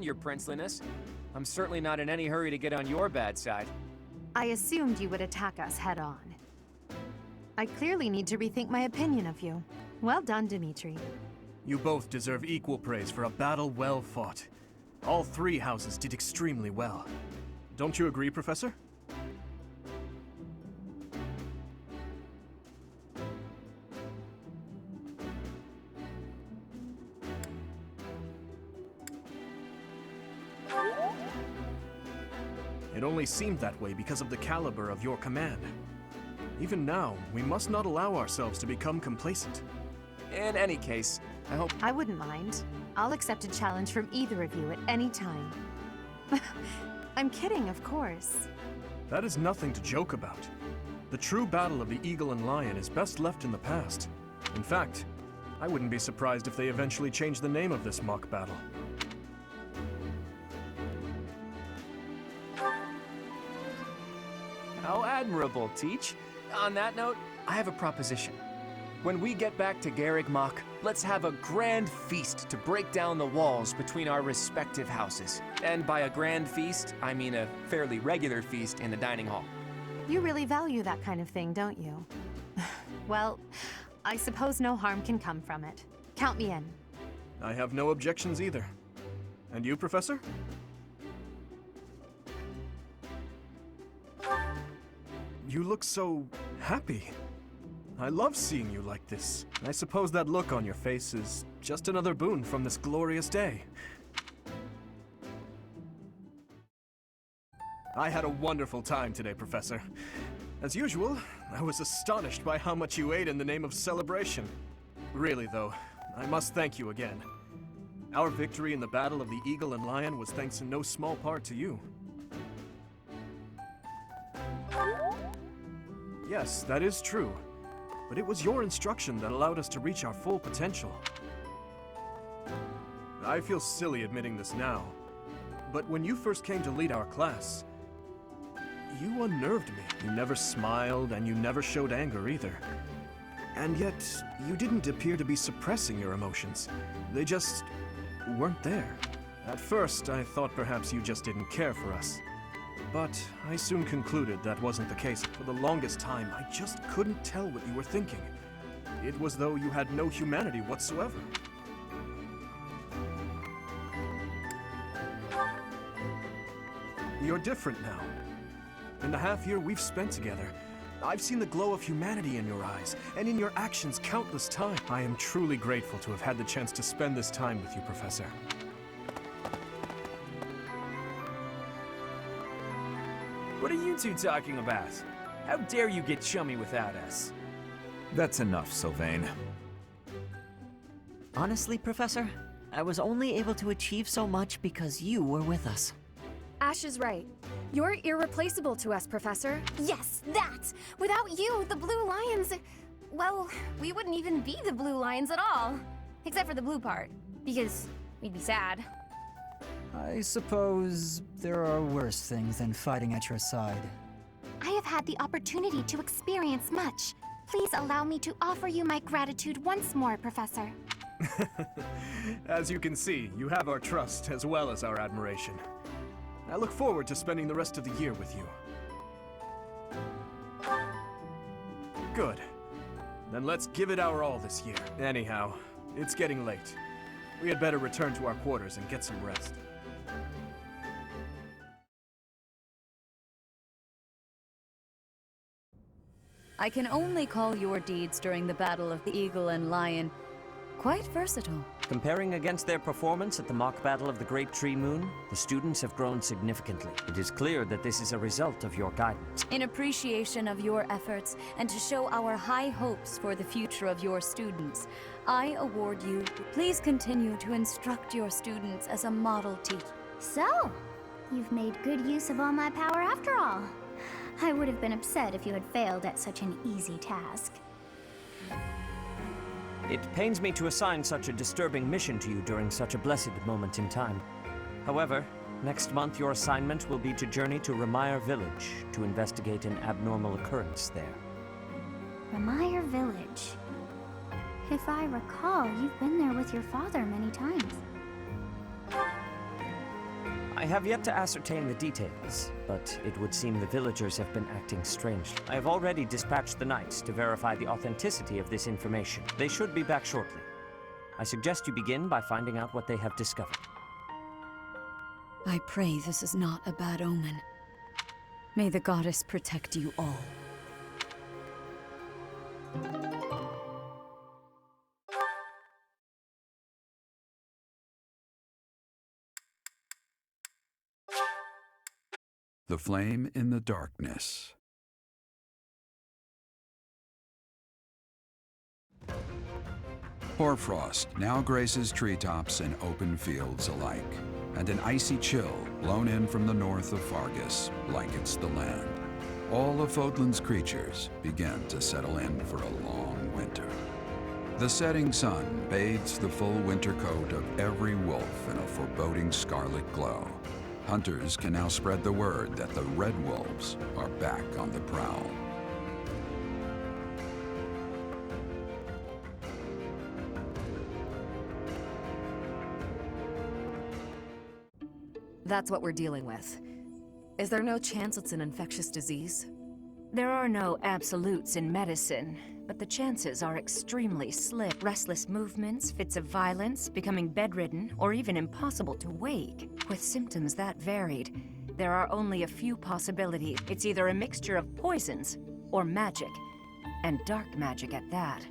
your princeliness. I'm certainly not in any hurry to get on your bad side. I assumed you would attack us head-on. I clearly need to rethink my opinion of you. Well done, Dimitri. You both deserve equal praise for a battle well fought. All three houses did extremely well. Don't you agree, Professor? It only seemed that way because of the caliber of your command. Even now, we must not allow ourselves to become complacent. In any case, I hope... I wouldn't mind. I'll accept a challenge from either of you at any time. I'm kidding, of course. That is nothing to joke about. The true battle of the Eagle and Lion is best left in the past. In fact, I wouldn't be surprised if they eventually change the name of this mock battle. How admirable, Teach. On that note, I have a proposition. When we get back to Garegg Mach, let's have a grand feast to break down the walls between our respective houses. And by a grand feast, I mean a fairly regular feast in the dining hall. You really value that kind of thing, don't you? Well, I suppose no harm can come from it. Count me in. I have no objections either. And you, Professor? You look so happy. I love seeing you like this. I suppose that look on your face is just another boon from this glorious day. I had a wonderful time today, Professor. As usual, I was astonished by how much you ate in the name of celebration. Really, though, I must thank you again. Our victory in the Battle of the Eagle and Lion was thanks in no small part to you. Yes, that is true. But it was your instruction that allowed us to reach our full potential. I feel silly admitting this now, but when you first came to lead our class, you unnerved me. You never smiled, and you never showed anger either. And yet, you didn't appear to be suppressing your emotions. They just weren't there. At first, I thought perhaps you just didn't care for us. But I soon concluded that wasn't the case. For the longest time, I just couldn't tell what you were thinking. It was though you had no humanity whatsoever. You're different now. In the half year we've spent together, I've seen the glow of humanity in your eyes, and in your actions countless times. I am truly grateful to have had the chance to spend this time with you, Professor. What are you two talking about? How dare you get chummy without us? That's enough, Sylvain. Honestly, Professor, I was only able to achieve so much because you were with us. Ash is right. You're irreplaceable to us, Professor. Yes, that! Without you, the Blue Lions... Well, we wouldn't even be the Blue Lions at all. Except for the blue part. Because we'd be sad. I suppose there are worse things than fighting at your side. I have had the opportunity to experience much. Please allow me to offer you my gratitude once more, Professor. As you can see, you have our trust as well as our admiration. I look forward to spending the rest of the year with you. Good. Then let's give it our all this year. Anyhow, it's getting late. We had better return to our quarters and get some rest. I can only call your deeds during the Battle of the Eagle and Lion quite versatile. Comparing against their performance at the mock battle of the Great Tree Moon, the students have grown significantly. It is clear that this is a result of your guidance. In appreciation of your efforts and to show our high hopes for the future of your students, I award you. Please continue to instruct your students as a model teacher. So, you've made good use of all my power after all. I would have been upset if you had failed at such an easy task. It pains me to assign such a disturbing mission to you during such a blessed moment in time. However, next month your assignment will be to journey to Remire Village to investigate an abnormal occurrence there. Remire Village. If I recall, you've been there with your father many times. I have yet to ascertain the details, but it would seem the villagers have been acting strangely. I have already dispatched the knights to verify the authenticity of this information. They should be back shortly. I suggest you begin by finding out what they have discovered. I pray this is not a bad omen. May the goddess protect you all. The Flame in the Darkness. Hoarfrost now graces treetops and open fields alike, and an icy chill blown in from the north of Faerghus blankets the land. All of Fódlan's creatures begin to settle in for a long winter. The setting sun bathes the full winter coat of every wolf in a foreboding scarlet glow. Hunters can now spread the word that the Red Wolves are back on the prowl. That's what we're dealing with. Is there no chance it's an infectious disease? There are no absolutes in medicine, but the chances are extremely slim. Restless movements, fits of violence, becoming bedridden, or even impossible to wake. With symptoms that varied, there are only a few possibilities. It's either a mixture of poisons or magic, and dark magic at that.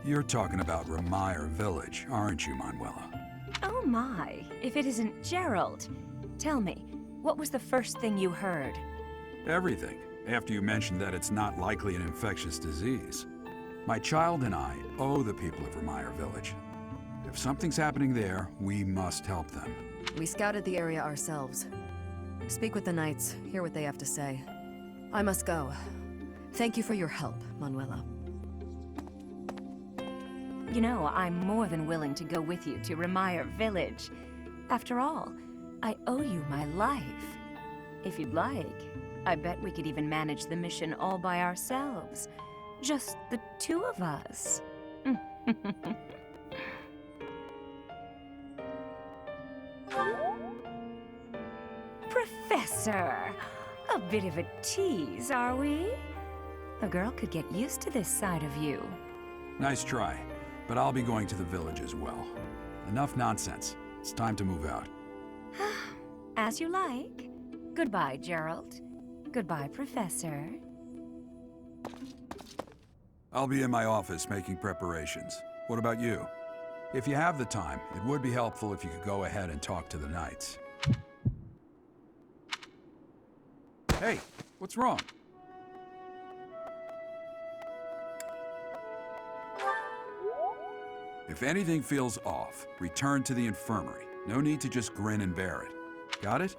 You're talking about Remire Village, aren't you, Manuela? Oh my, if it isn't Jeralt. Tell me, what was the first thing you heard? Everything, after you mentioned that it's not likely an infectious disease. My child and I owe the people of Remire Village. If something's happening there, we must help them. We scouted the area ourselves. Speak with the knights, hear what they have to say. I must go. Thank you for your help, Manuela. You know, I'm more than willing to go with you to Remire Village. After all, I owe you my life. If you'd like, I bet we could even manage the mission all by ourselves. Just the two of us. Professor! A bit of a tease, are we? A girl could get used to this side of you. Nice try, but I'll be going to the village as well. Enough nonsense. It's time to move out. As you like. Goodbye, Jeralt. Goodbye, Professor. I'll be in my office making preparations. What about you? If you have the time, it would be helpful if you could go ahead and talk to the knights. Hey, what's wrong? If anything feels off, return to the infirmary. No need to just grin and bear it. Got it?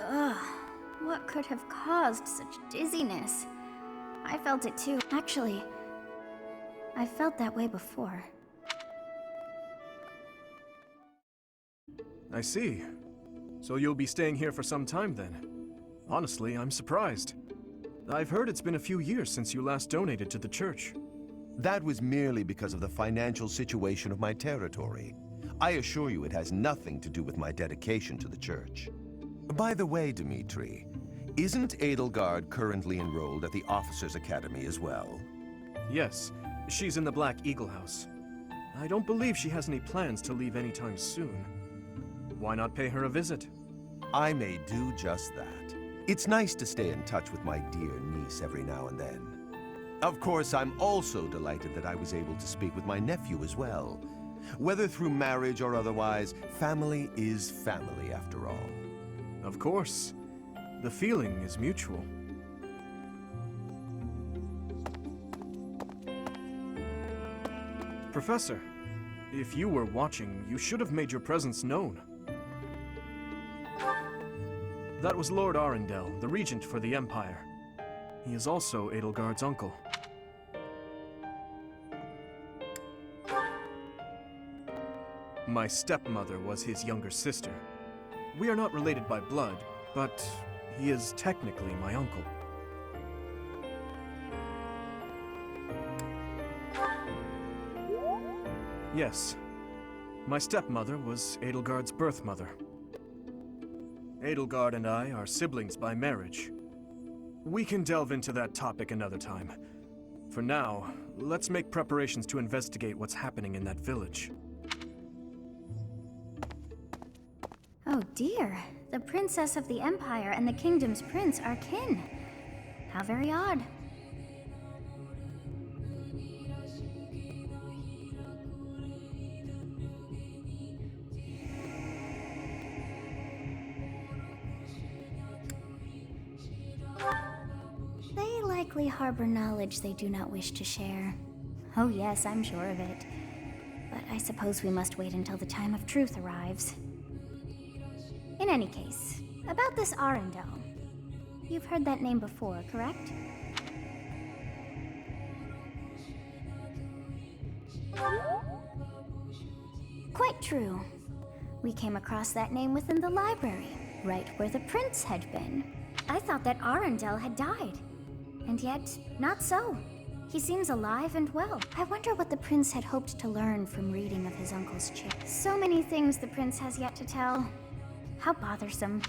Ugh, what could have caused such dizziness? I felt it too. Actually, I felt that way before. I see. So you'll be staying here for some time then? Honestly, I'm surprised. I've heard it's been a few years since you last donated to the church. That was merely because of the financial situation of my territory. I assure you it has nothing to do with my dedication to the church. By the way, Dimitri, isn't Edelgard currently enrolled at the Officers' Academy as well? Yes, she's in the Black Eagle House. I don't believe she has any plans to leave anytime soon. Why not pay her a visit? I may do just that. It's nice to stay in touch with my dear niece every now and then. Of course, I'm also delighted that I was able to speak with my nephew as well. Whether through marriage or otherwise, family is family after all. Of course. The feeling is mutual. Professor, if you were watching, you should have made your presence known. That was Lord Arundel, the regent for the Empire. He is also Edelgard's uncle. My stepmother was his younger sister. We are not related by blood, but he is technically my uncle. Yes. My stepmother was Edelgard's birth mother. Edelgard and I are siblings by marriage. We can delve into that topic another time. For now, let's make preparations to investigate what's happening in that village. Oh dear. The Princess of the Empire and the Kingdom's Prince are kin. How very odd. They likely harbor knowledge they do not wish to share. Oh yes, I'm sure of it. But I suppose we must wait until the time of truth arrives. In any case, about this Arundel. You've heard that name before, correct? Quite true. We came across that name within the library, right where the prince had been. I thought that Arundel had died. And yet, not so. He seems alive and well. I wonder what the prince had hoped to learn from reading of his uncle's chick. So many things the prince has yet to tell. How bothersome.